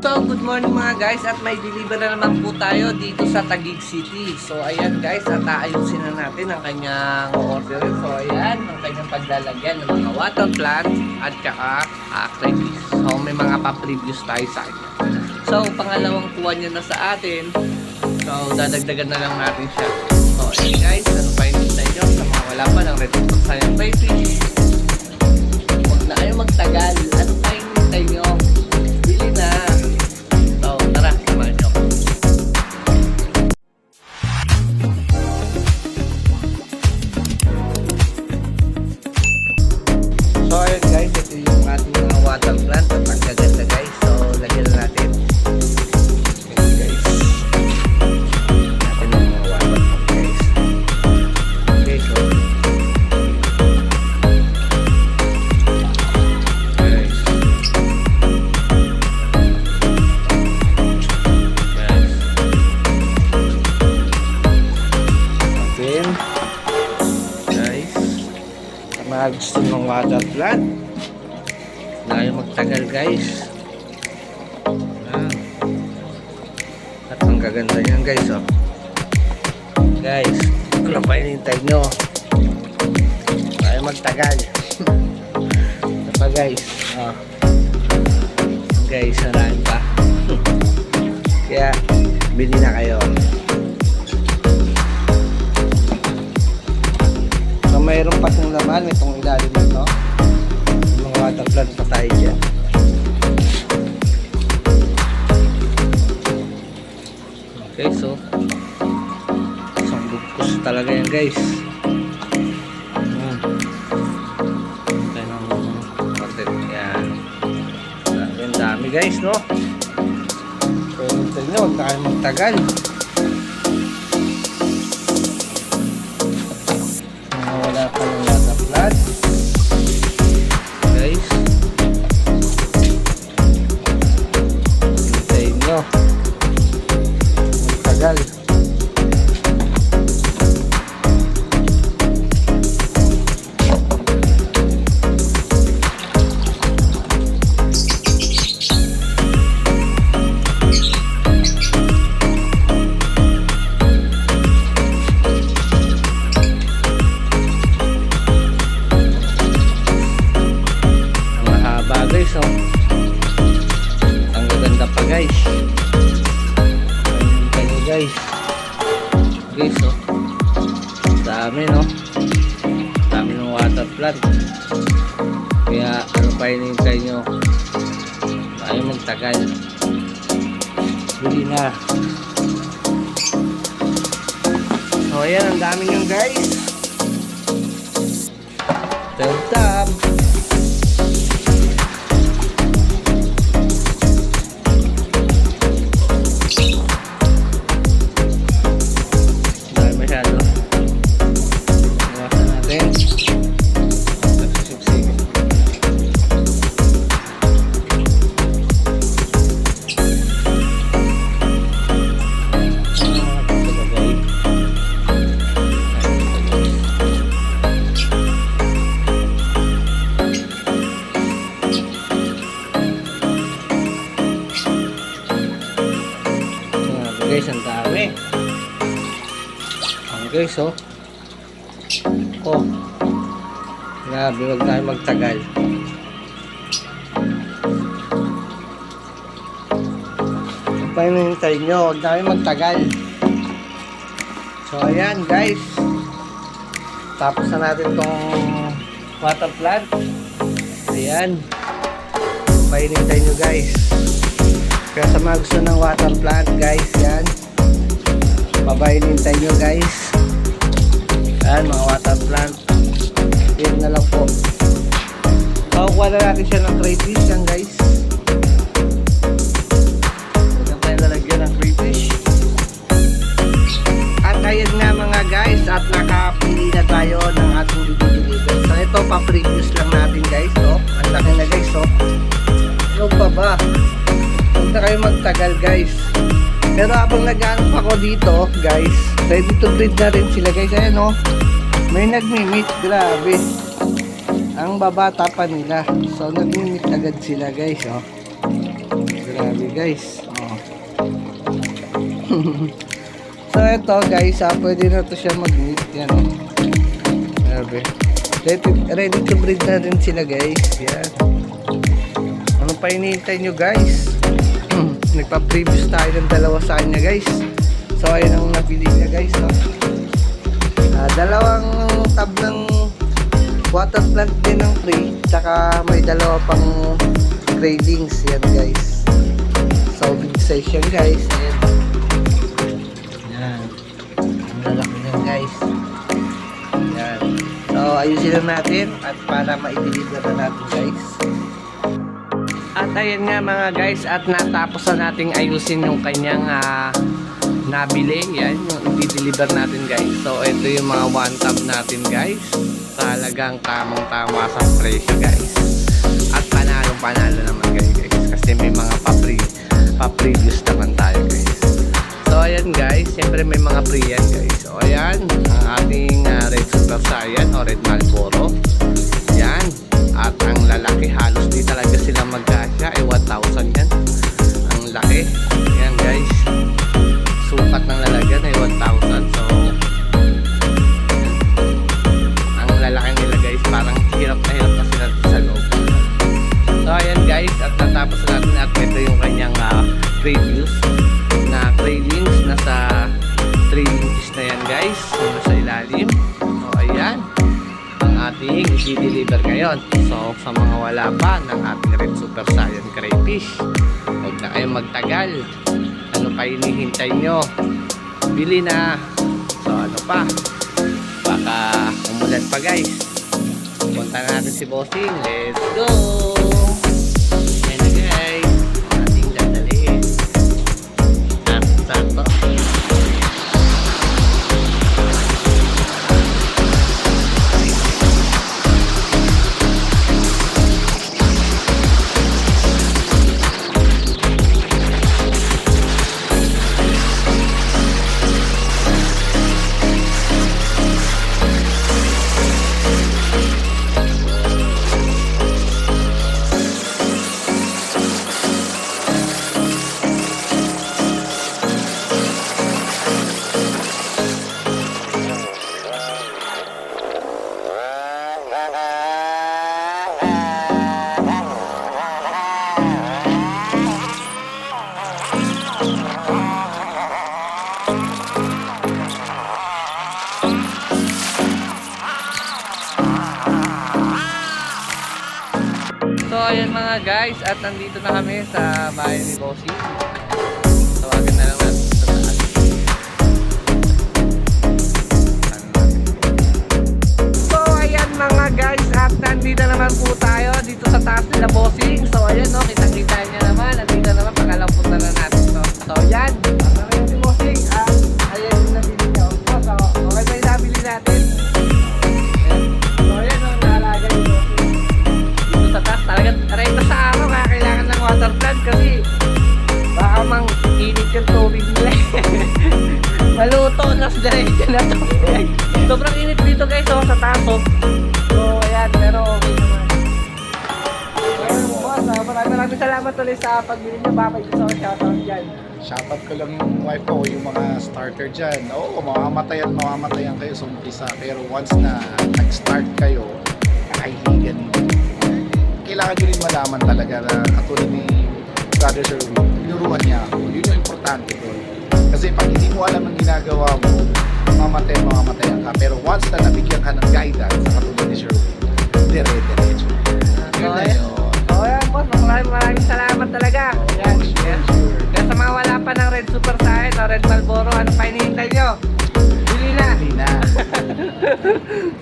So, good morning mga guys at may deliver na naman po tayo dito sa Taguig City. So, ayan guys at aayusin na natin ang kanyang order. So, ayan ang kanyang paglalagyan ng mga water plant at saka crayfish. So, may mga pa-previews tayo sa kanya. So, pangalawang kuha niya na sa atin. So, dadagdagan na lang natin siya. So, ayan guys, ano pa hinintay nyo sa mga wala pa ng red stock sa yung crayfish. Huwag na kayo magtagal. Ano pa hinintay nyo? Bili na. So, tara, samahan nyo. So, ayun guys, ito yung ating mga water plant at pagkaganda guys. So, lagyan na natin. Ayan guys. Natin ang mga water plant guys. Okay, so. Guys. Guys. Guys. Sa mga gusto ng water plant. Huwag na kayo magtagal guys. Ayan. At ang gaganda niyan guys oh. Guys, ano pa hinihintay nyo? Huwag na kayo magtagal. Ito pa guys. Oh. Guys, sarahan pa. Kaya, bili na kayo. So, mayroon pa itong laman itong ilalim nito. Yung mga water plant pa tayo dyan. Okay, so isang bugkos talaga yan guys. Okay ng content yan. Ang dami guys, no? So, hinintay nyo, huwag na kayo magtagal. Wala pa ng water plant guys. Hintayin nyo magtagal. Guys, oh. Ang gaganda pa guys. Ayun guys. Guys, oh. Dami, no? Dami ng water plant. Kaya ano pa hinihintay nyo? Ayaw magtagal. Bili na. So ayan, ang dami nyo guys. Tab-tab. Guys, ang dami. Guys, oh. Oh. Grabe, huwag tayo magtagal. Ang pahinintay nyo, huwag tayo magtagal. So, ayan guys. Tapos na natin tong water plant. Ayan. Pahinintay nyo guys. Kaya sa mga gusto ng water plant guys, yan. Papahinintay nyo guys. Yan, mga water plant. Yan na lang po. Pakukuha na natin siya ng crayfish yan guys. Huwag tayo lalagyan ng crayfish. At ayan nga mga guys, at nakapili na tayo ng ating i-deliver. So ito, pa-previews lang natin guys. Oh. Ang laki na guys. Oh. Ano pa ba? Huwag na kayo magtagal guys. Pero habang nag-aanap ako dito guys, ready to breed na rin sila guys. Ayan o, may nagmi-meet. Grabe, ang babata pa nila. So nagmi-meet agad sila guys. Oh. Grabe guys. Oh. So ito guys, pwede na to siya mag-meet. Yan oh. Grabe. Ready to breed na rin sila guys. Yan. Ano pa hinihintay nyo guys? Nagpa-previous tayo ng dalawa sa kanya guys. So ayun ang napili niya guys. No? Dalawang tab ng water plant din ng free. Tsaka may dalawa pang gradings. Yan guys. So big size yan guys. Ayan. Yan. Ang lalaki yan guys. Yan. So ayusin lang natin at para ma-deliver na natin guys. At ayan nga mga guys, at natapos na nating ayusin yung kanyang nabili. Yan, yung i-deliver natin guys. So ito yung mga one tab natin guys. Talagang tamang tama sa presyo guys. At panalo naman guys. Kasi may mga pa-previous naman tayo guys. So ayan guys, siyempre may mga free yan guys. So ayan, ang ating Red Super Saiyan o Red Marlboro. Yan. At ang lalaki, halos di talaga sila magkasya. 1,000 yan. Ang laki. Yan guys. Sukat ng lalagyan ay 1,000. So, yan. Ang lalaki nila guys, parang hirap na sila sa loob. So ayan guys, at natapos natin at ito yung kanyang previews na cravings. Nasa 3 inches na yan guys. So, nasa ilalim. So ayan ating i-deliver ngayon. So sa mga wala pa ng ating Red Super Saiyan Crayfish, huwag na kayong magtagal. Ano pa hinihintay nyo? Bili na. So ano pa, baka umulan pa guys. Punta natin si Bossing. Let's go. Ayan na guys, ating dadalhin. Sakto. So ayan mga guys, at nandito na kami sa bahay ni Bossy. Tawagan na lang natin sa taas. So ayan mga guys, at nandito naman po tayo dito sa taas nila Bossing. So ayan no, kitang-kita niya naman. Nandito naman, pagkalampot na lang natin to. So ayan, naman si Bossing. Ayan yung nabili niya. So okay ba yung nabili natin? So ayan no, naalaga yung Bossing sa taas. Talagang renta sa araw, kaya kailangan ng water plant kasi baka mang init yung tubig nila. Maluto, nas diretso na to. Sobrang init dito guys, sa taas. So ayan, pero okay naman. So maraming salamat ulit sa pagbili niyo. Baka gusto ko shoutout dyan. Shoutout ko lang yung wife ko, yung mga starter dyan. Oo, mamamatayan kayo sa umpisa. Pero once na nag-start kayo, kakahihigan nyo. Kailangan nyo rin malaman talaga na katulad ni Brother Sir Will, tinuruan niya ako. Yun yung importante ko. Kasi pag hindi mo alam ang ginagawa mo, mamamatayan ka. Pero once na nabigyan ka ng guidance, sa katulad ni Sir Will, dire-diretso. Yun na yun. So ayan boss, maraming salamat talaga. Yan, yan. Kaya sa mga wala pa ng Red Super Saiyan o Red Marlboro, ano pa hinihintay nyo? Bili na! Bili na!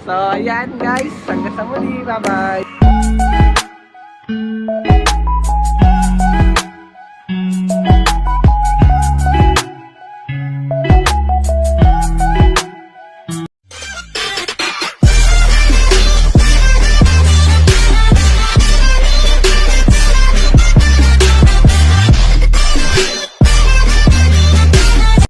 So ayan guys, hanggang sa muli, bye bye!